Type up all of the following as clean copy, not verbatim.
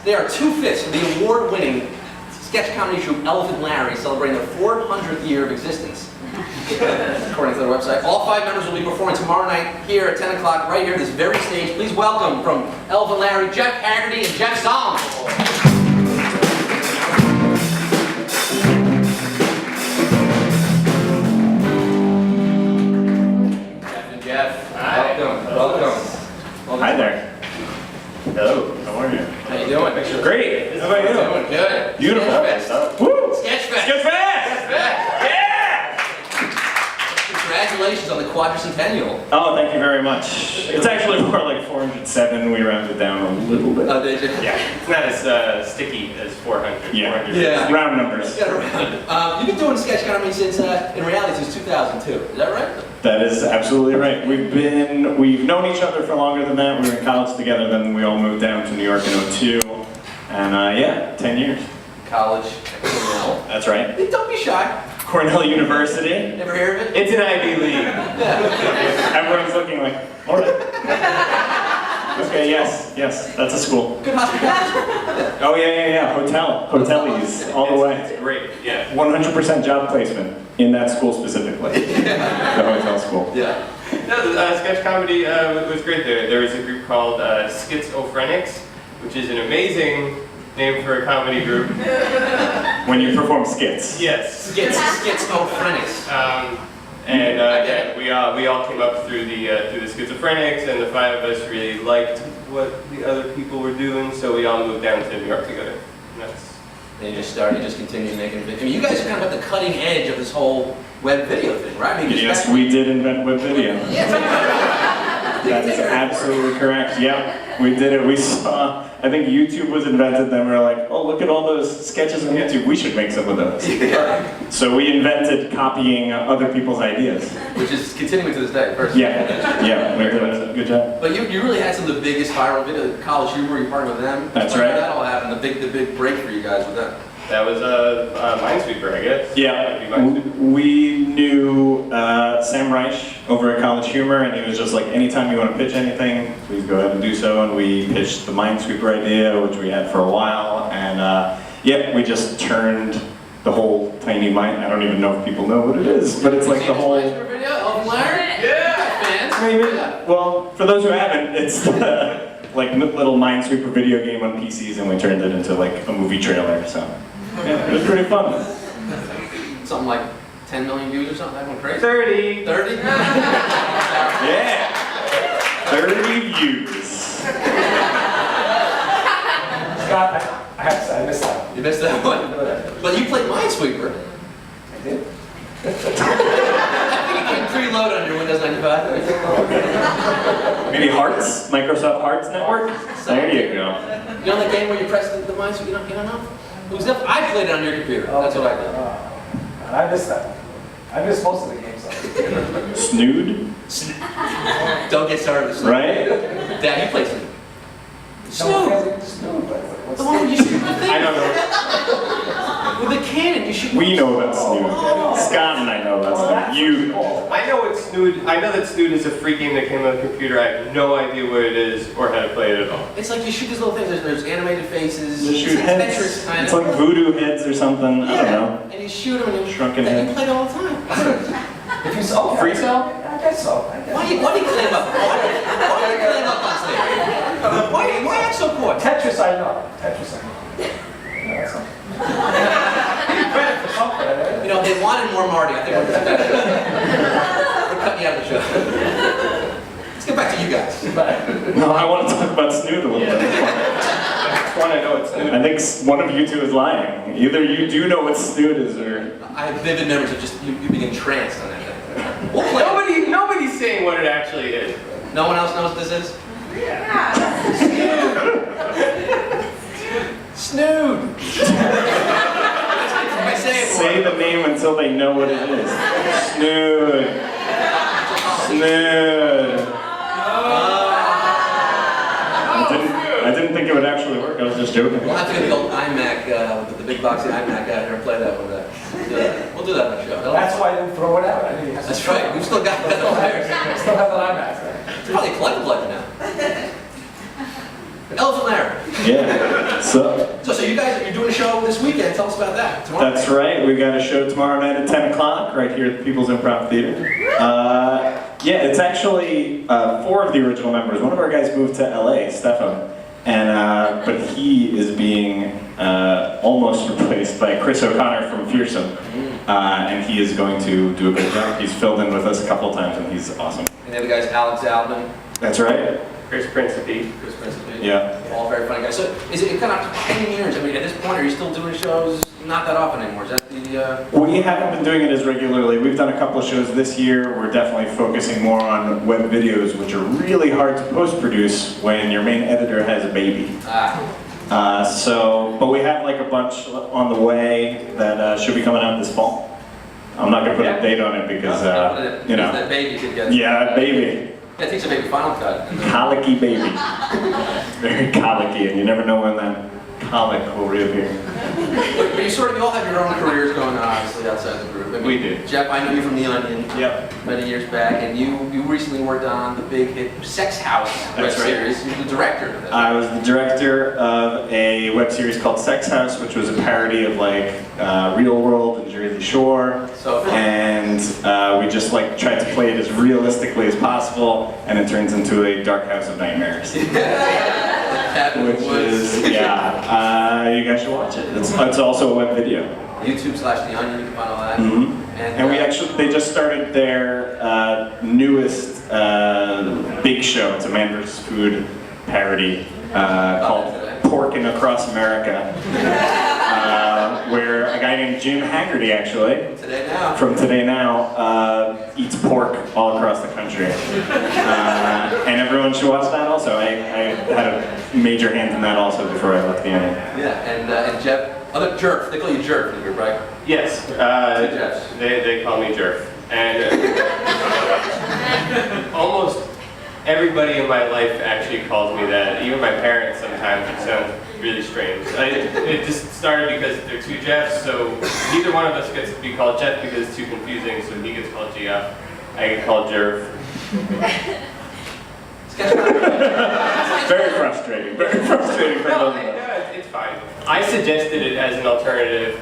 They are 2/5 of the award-winning sketch comedy troupe Elephant Larry, celebrating their 400th year of existence. According to their website. All 5 members will be performing tomorrow night here at 10 o'clock, right here at this very stage. Please welcome from Elephant Larry, Geoff Haggerty and Jeff Solomon. Jeff and Jeff, hi. Welcome. Hi there. Hello, how are you? How you doing? Great. How about you? Doing good. Beautiful. Woo! Sketchfest. Sketchfest! Yeah! Congratulations on the quadricentennial. Oh, thank you very much. It's actually more like 407. We rounded down a little bit. Oh, did you? Yeah, it's not as sticky as 400. Yeah. 400. Yeah. Round numbers. Get around. You've been doing sketch comedy since, in reality, since 2002. Is that right? That is absolutely right. We've known each other for longer than that. We were in college together, then we all moved down to New York in '02. And yeah, 10 years. College at Cornell. That's right. Hey, don't be shy. Cornell University. Never hear of it? It's an Ivy League. Yeah. Everyone's looking like, all right. Okay, yes, that's a school. Good hospitality. Oh yeah. Hotelies, all the way. It's great, yeah. 100% job placement in that school specifically. The hotel school. Yeah. No, sketch comedy was great there. There was a group called Schizophrenics, which is an amazing name for a comedy group. When you perform skits. Yes. Schizophrenics. Yeah, we all came up through the Schizophrenics, and the 5 of us really liked what the other people were doing, so we all moved down to New York together. And And you just continued making videos. I mean, you guys are kind of at the cutting edge of this whole web video thing, right? I mean, Yes, we did invent web video. Yeah, That is absolutely correct. Yeah, we did it. We saw, I think YouTube was invented, then we were like, oh, look at all those sketches on YouTube. We should make some of those. Yeah. So we invented copying other people's ideas. Which is continuing to this day, first. Yeah, we did a good job. But you really had some of the biggest viral video, College Humor, you partnered with them. That's When right. did that all happened, the big break for you guys with them. That was Minesweeper, I guess. Yeah, we knew Sam Reich over at College Humor, and he was just like, anytime you want to pitch anything, please go ahead and do so. And we pitched the Minesweeper idea, which we had for a while, and yeah, we just turned the whole tiny mine. I don't even know if people know what it is, but it's like the whole. Minesweeper video, Elephant Larry? Yeah. Fans? Maybe. Yeah. Well, for those who haven't, it's the like little Minesweeper video game on PCs, and we turned it into like a movie trailer. So. Yeah, it was pretty fun. Something like 10 million views or something, that went crazy? 30. 30? Yeah. 30 views. Scott, I have to say, I missed that. You missed that one. But you played Minesweeper. I did. I think it came preloaded on your Windows 95. Maybe Hearts? Microsoft Hearts Network? There you go. You know that game where you press the Minesweeper? You don't know? It was definitely, I played it on your computer. That's what I did. I missed that. I missed most of the games. Snood? Don't get started with Snood. Right? Dad, you played Snood. Snood. The one where you shoot the thing. I don't know. With the cannon, you shoot. We know about Snood. Scott and I know about Snood. You. I know what Snood. I know that Snood is a free game that came on the computer. I have no idea what it is or how to play it at all. It's like you shoot these little things. There's animated faces. You shoot it's heads. adventurous kind It's of. like voodoo heads or something. I don't know. And you shoot them and you Shrunken that head. You play it all the time. If you saw Free cell? I guess so. Why do you clam up? Why do you clam up on stage? Why act so poor? Tetris, I know. Tetris, I know. Yeah, that's something. Credit for something, eh? You know, they wanted more Marty. I think we're cutting you out of the show. Let's get back to you guys. No, I want to talk about Snood a little bit. I want to know what Snood I think one of you two is lying. Either you do know what Snood is, or I have vivid memories of just you being entranced on that thing. We'll play. Nobody's saying what it actually is. No one else knows what this is? Snood. I say it say the name until they know what it is. Snood. Snood. I didn't think it would actually work. I was just joking. We'll have to get the old iMac, the big boxy iMac out here and play that one. We'll do that on the show. That's why I didn't throw it out. I didn't That's right. We've still got that over there. I still have that iMac. It's probably a collectible item now. Elephant Larry. Yeah. So you guys, you're doing a show this weekend. Tell us about that. Tomorrow. That's right. We got a show tomorrow night at 10 o'clock right here at the People's Improv Theater. Yeah, it's actually 4 of the original members. One of our guys moved to LA, Stefan, and but he is being almost replaced by Chris O'Connor from Fearsome, and he is going to do a good job. He's filled in with us a couple of times, and he's awesome. And the other guy's Alex Alvin. That's right. Chris Principe. Chris Principe. Yeah. All very funny guys. So is it kind of 10 years? I mean, at this point, are you still doing shows? Not that often anymore. Is that the? We haven't been doing it as regularly. We've done a couple of shows this year. We're definitely focusing more on web videos, which are really hard to post-produce when your main editor has a baby. But we have like a bunch on the way that should be coming out this fall. I'm not gonna put a date on it because you know. That baby could get. Yeah, baby. Yeah, teach a baby Final Cut. Colicky baby. Very colicky, and you never know when that colic will reappear. But you sort of, you all have your own careers going on, obviously, outside the group. I mean, We do. Geoff, I know you from The Onion. Yep. Many years back, and you recently worked on the big hit Sex House web That's right. series. You're the director of that. I was the director of a web series called Sex House, which was a parody of like Real World and Jersey Shore. So fun. And we just like tried to play it as realistically as possible, and it turns into a dark house of nightmares. Which is, yeah, you guys should watch it. It's also a web video. YouTube/The Onion, you can find all that. Mm-hmm. And we actually, they just started their newest big show. It's a Man vs. Food parody called Porkin' Across America, where a guy named Geoff Haggerty, actually, from Today Now, eats pork all across the country. And everyone should watch that also. I had a major hand in that also before I left The Onion. Yeah, and Geoff, Jerf, they call you Jerf in the group, right? Yes, they call me Jerf. And almost everybody in my life actually calls me that. Even my parents sometimes. It sounds really strange. It just started because they're 2 Jeffs, so neither one of us gets to be called Geoff because it's too confusing, so he gets called Geoff. I get called Jerf. Very frustrating. Very frustrating for both of us. It's fine. I suggested it as an alternative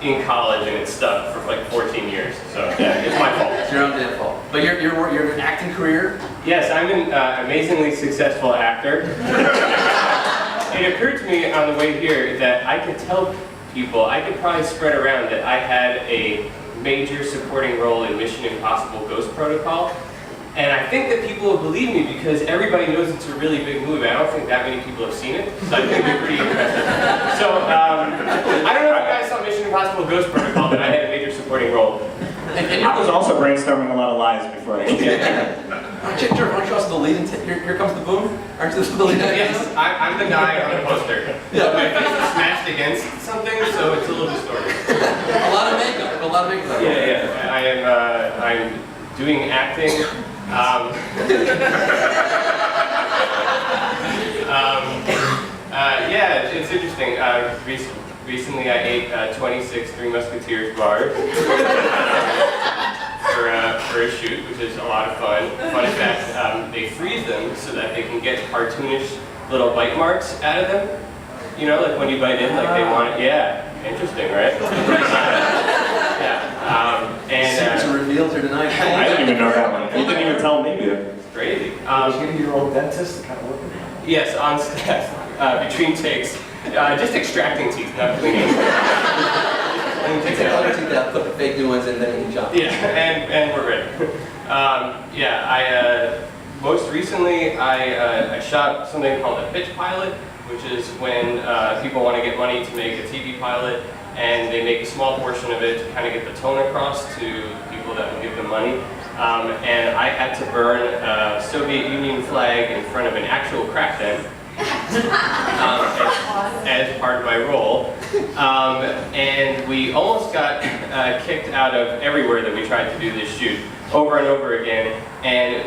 in college, and it stuck for like 14 years. So yeah, it's my fault. It's your own damn fault. But your acting career? Yes, I'm an amazingly successful actor. It occurred to me on the way here that I could tell people, I could probably spread around that I had a major supporting role in Mission Impossible Ghost Protocol. And I think that people will believe me because everybody knows it's a really big movie. I don't think that many people have seen it, so I think it'd be pretty impressive. So, I don't know if you guys saw Mission Impossible Ghost Protocol, but I had a major supporting role. And I was also brainstorming a lot of lies before I came here. Jerf, why don't you also the lead in Here Comes the Boom? Aren't you the lead in Yes, I'm the guy on the poster. Yeah. My face is smashed against something, so it's a little distorted. A lot of makeup. Yeah. I'm doing acting. Yeah, it's interesting. Recently I ate 26 Three Musketeers bars for a shoot, which is a lot of fun. Fun fact, they freeze them so that they can get cartoonish little bite marks out of them. You know, like when you bite in, like they want it. Yeah, interesting, right? Secrets are revealed here tonight. I didn't even know that one. You didn't even tell me either. It's crazy. Getting your old dentist to kind of work with you. Yes, on staff, between takes. Just extracting teeth, not cleaning. Take the other teeth out, put the fake new ones in, then you can chop. Yeah, and we're ready. Most recently I shot something called a pitch pilot, which is when people want to get money to make a TV pilot, and they make a small portion of it to kind of get the tone across to people that will give them money. And I had to burn a Soviet Union flag in front of an actual crack den as part of my role. And we almost got kicked out of everywhere that we tried to do this shoot, over and over again. And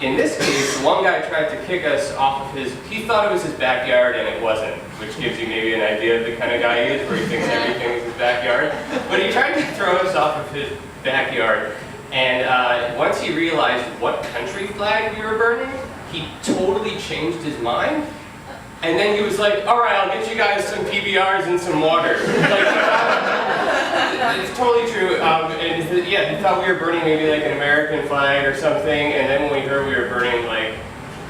in this case, one guy tried to kick us off of he thought it was his backyard and it wasn't, which gives you maybe an idea of the kind of guy he is, where he thinks everything is his backyard. But he tried to throw us off of his backyard, and once he realized what country flag we were burning, he totally changed his mind. And then he was like, all right, I'll get you guys some PBRs and some water. Like, it's totally true. Yeah, he thought we were burning maybe like an American flag or something, and then when we heard we were burning like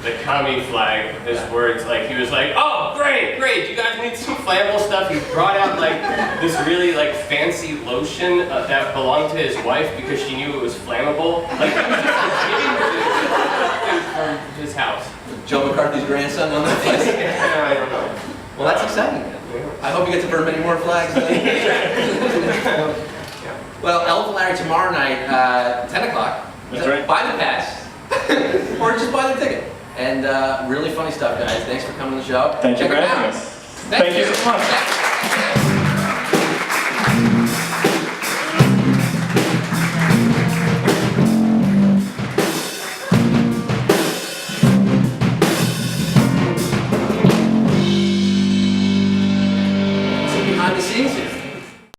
the commie flag, his words, like he was like, oh, great, you guys need some flammable stuff. He brought out like this really like fancy lotion that belonged to his wife because she knew it was flammable. Like he was just like, giving things from his house. Joe McCarthy's grandson on that place. Yeah, I don't know. Well, that's exciting. I hope you get to burn many more flags. Well, Elephant Larry tomorrow night, 10 o'clock. That's right. Buy the pass. Or just buy the ticket. And really funny stuff, guys. Thanks for coming to the show. Thank you Check for it having out. us. Thank you so much. Behind the scenes here.